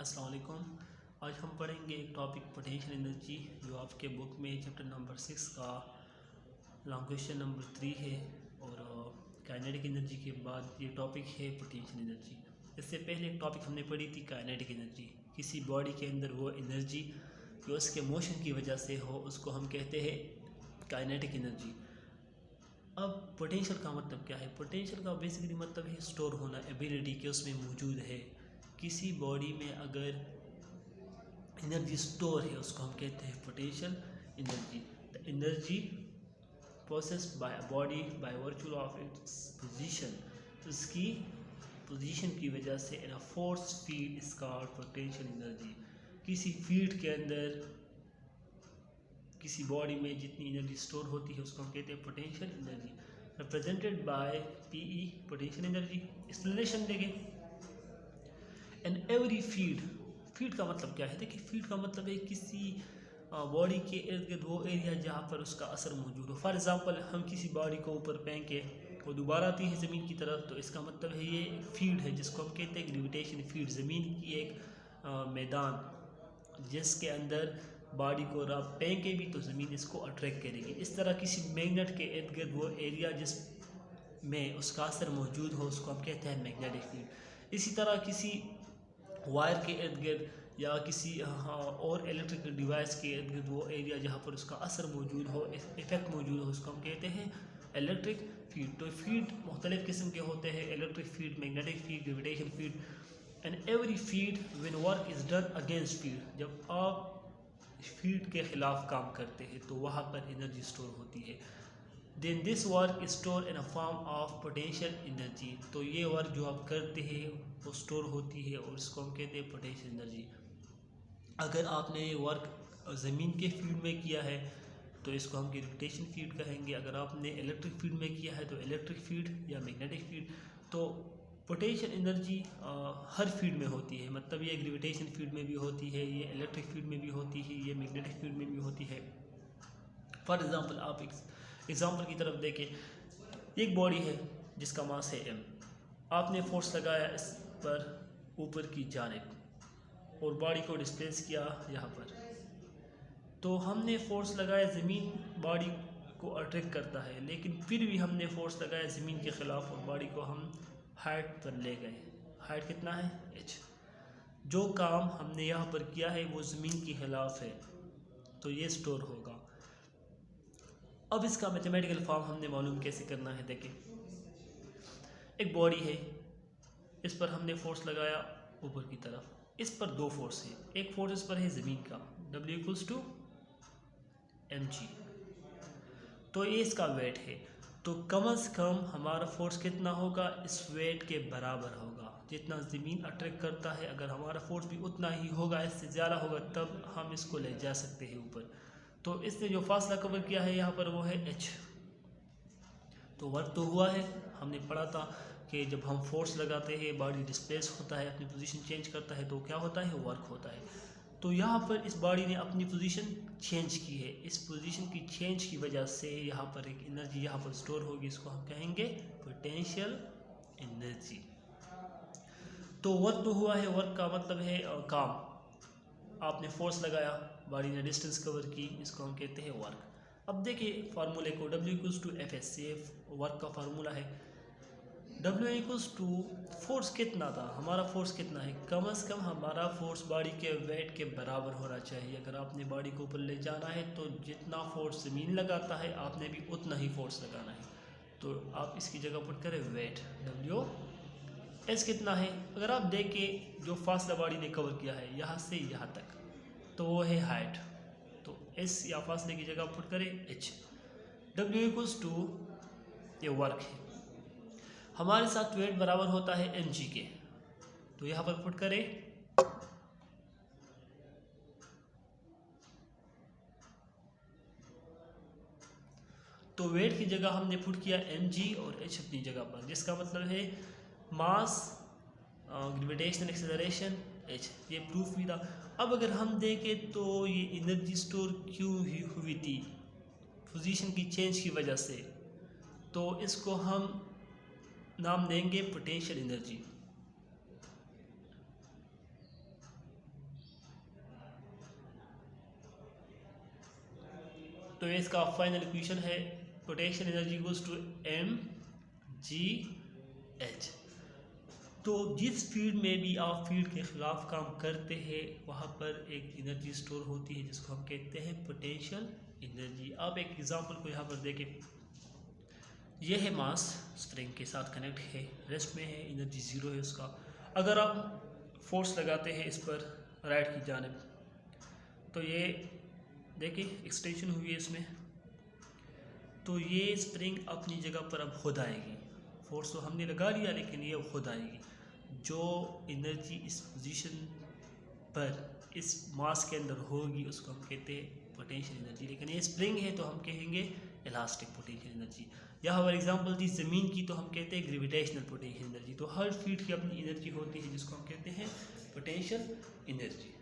अस्सलाम वालेकुम। आज हम पढ़ेंगे एक टॉपिक पोटेंशियल एनर्जी जो आपके बुक में चैप्टर नंबर 6 का लॉन्ग क्वेश्चन नंबर 3 है और काइनेटिक एनर्जी के बाद ये टॉपिक है पोटेंशियल एनर्जी। इससे पहले एक टॉपिक हमने पढ़ी थी काइनेटिक एनर्जी। किसी बॉडी के अंदर वो एनर्जी जो उसके मोशन की वजह से हो उसको हम कहते हैं काइनेटिक एनर्जी। अब पोटेंशियल का मतलब क्या है? पोटेंशियल का बेसिकली मतलब है स्टोर होना, एबिलिटी कि उसमें मौजूद है। किसी बॉडी में अगर एनर्जी स्टोर है उसको हम कहते हैं potential energy. The energy processed by a body by virtue of its position, उसकी पोजीशन की वजह से in a force field is called potential energy. किसी फील्ड के अंदर किसी बॉडी में जितनी एनर्जी स्टोर होती है उसको हम कहते हैं potential energy, represented by PE potential energy. Explanation देंगे। एंड एवरी फील्ड का मतलब क्या है? देखिए, फील्ड का मतलब है किसी बॉडी के इर्द गिर्द वो एरिया जहाँ पर उसका असर मौजूद हो। फॉर एग्जांपल, हम किसी बॉडी को ऊपर फेंके वो दोबारा आती है ज़मीन की तरफ, तो इसका मतलब है ये एक फील्ड है जिसको हम कहते हैं ग्रेविटेशन फील्ड। ज़मीन की एक मैदान जिसके अंदर बॉडी को आप फेंके भी तो ज़मीन इसको अट्रैक्ट करेगी। इस तरह किसी मैग्नेट के इर्द गिर्द वो एरिया जिस में उसका असर मौजूद हो उसको हम कहते हैं मैग्नेटिक फील्ड। इसी तरह किसी वायर के इर्द गिर्द या किसी और इलेक्ट्रिकल डिवाइस के इर्द गिर्द वो एरिया जहाँ पर उसका असर मौजूद हो, इफेक्ट मौजूद हो, उसको हम कहते हैं इलेक्ट्रिक फील्ड। तो फील्ड मुख्तलिफ़ किस्म के होते हैं, electric field, magnetic field, gravitation field. And every field when work is done against field, जब आप फील्ड के ख़िलाफ़ काम करते हैं तो वहाँ पर एनर्जी स्टोर होती है। Then this work store in a form of potential energy, तो ये वर्क जो आप करते हैं वो स्टोर होती है और इसको हम कहते हैं पोटेंशियल एनर्जी। अगर आपने ये वर्क ज़मीन के फील्ड में किया है तो इसको हम ग्रेविटेशन फील्ड कहेंगे। अगर आपने इलेक्ट्रिक फील्ड में किया है तो इलेक्ट्रिक फील्ड या मैग्नेटिक फील्ड। तो पोटेंशियल एनर्जी हर फील्ड में होती है, मतलब ये ग्रेविटेशन फील्ड में भी होती है, ये इलेक्ट्रिक फील्ड में भी होती है, ये मैग्नेटिक फील्ड में भी होती है। फॉर एग्ज़ाम्पल, आप एग्ज़ाम्पल की तरफ देखें। एक बॉडी है जिसका मास है m, आपने फोर्स लगाया इस पर ऊपर की जानिब और बॉडी को डिस्प्लेस किया यहाँ पर, तो हमने फोर्स लगाया, ज़मीन बॉडी को अट्रैक्ट करता है, लेकिन फिर भी हमने फोर्स लगाया ज़मीन के ख़िलाफ़ और बॉडी को हम हाइट पर ले गए। हाइट कितना है? h। जो काम हमने यहाँ पर किया है वो ज़मीन के ख़िलाफ़ है, तो ये स्टोर होगा। अब इसका मैथमेटिकल फॉर्म हमने मालूम कैसे करना है। देखें, एक बॉडी है, इस पर हमने फोर्स लगाया ऊपर की तरफ, इस पर दो फोर्स है। एक फोर्स इस पर है ज़मीन का, W = mg, तो ये इसका वेट है। तो कम से कम हमारा फोर्स कितना होगा? इस वेट के बराबर होगा। जितना ज़मीन अट्रैक्ट करता है, अगर हमारा फोर्स भी उतना ही होगा, इससे ज़्यादा होगा, तब हम इसको ले जा सकते हैं ऊपर। तो इसने जो फासला कवर किया है यहाँ पर वो है h। तो वर्क तो हुआ है, हमने पढ़ा था कि जब हम फोर्स लगाते हैं बॉडी डिस्प्लेस होता है, अपनी पोजीशन चेंज करता है, तो क्या होता है? वर्क होता है। तो यहाँ पर इस बॉडी ने अपनी पोजीशन चेंज की है, इस पोजीशन की चेंज की वजह से यहाँ पर एक एनर्जी यहाँ पर स्टोर होगी, इसको हम कहेंगे पोटेंशियल एनर्जी। तो वर्क तो हुआ है, वर्क का मतलब है काम। आपने फोर्स लगाया, बॉडी ने डिस्टेंस कवर की, इसको हम कहते हैं वर्क। अब देखिए फार्मूले को, W = Fs, वर्क का फार्मूला है। W = फोर्स कितना था? हमारा फोर्स कितना है? कम से कम हमारा फोर्स बॉडी के वेट के बराबर होना चाहिए। अगर आपने बॉडी को ऊपर ले जाना है तो जितना फोर्स ज़मीन लगाता है आपने भी उतना ही फोर्स लगाना है। तो आप इसकी जगह पुट करें वेट, W। S कितना है? अगर आप देखें जो फासला बॉडी ने कवर किया है यहाँ से यहाँ तक, तो वो है हाइट, तो S या फासले की जगह पुट करें h। W = ये वर्क है, हमारे साथ वेट बराबर होता है mg के, तो यहाँ पर पुट करें तो वेट की जगह हमने पुट किया mg और h अपनी जगह पर, जिसका मतलब है मास, ग्रेविटेशनल एक्सेलरेशन h। ये प्रूफ भी था। अब अगर हम देखें तो ये एनर्जी स्टोर क्यों हुई थी? पोजीशन की चेंज की वजह से। तो इसको हम नाम देंगे पोटेंशियल एनर्जी। तो ये इसका फाइनल इक्वेशन है, potential energy equals to mgh। तो जिस फील्ड में भी आप फील्ड के ख़िलाफ़ काम करते हैं वहाँ पर एक एनर्जी स्टोर होती है जिसको हम कहते हैं पोटेंशियल एनर्जी। आप एक एग्जांपल को यहाँ पर देखें, यह है मास स्प्रिंग के साथ कनेक्ट है, रेस्ट में है, एनर्जी ज़ीरो है उसका। अगर आप फोर्स लगाते हैं इस पर राइट की जानिब, तो ये देखिए एक्सटेंशन हुई है इसमें, तो ये स्प्रिंग अपनी जगह पर अब खुद आएगी। फोर्स तो हमने लगा लिया लेकिन ये खुद आएगी। जो एनर्जी इस पोजीशन पर इस मास के अंदर होगी उसको हम कहते हैं पोटेंशियल एनर्जी। लेकिन ये स्प्रिंग है तो हम कहेंगे इलास्टिक पोटेंशियल एनर्जी। यहाँ पर एग्जांपल दी ज़मीन की तो हम कहते हैं ग्रेविटेशनल पोटेंशियल एनर्जी। तो हर फील्ड की अपनी एनर्जी होती है जिसको हम कहते हैं पोटेंशियल एनर्जी।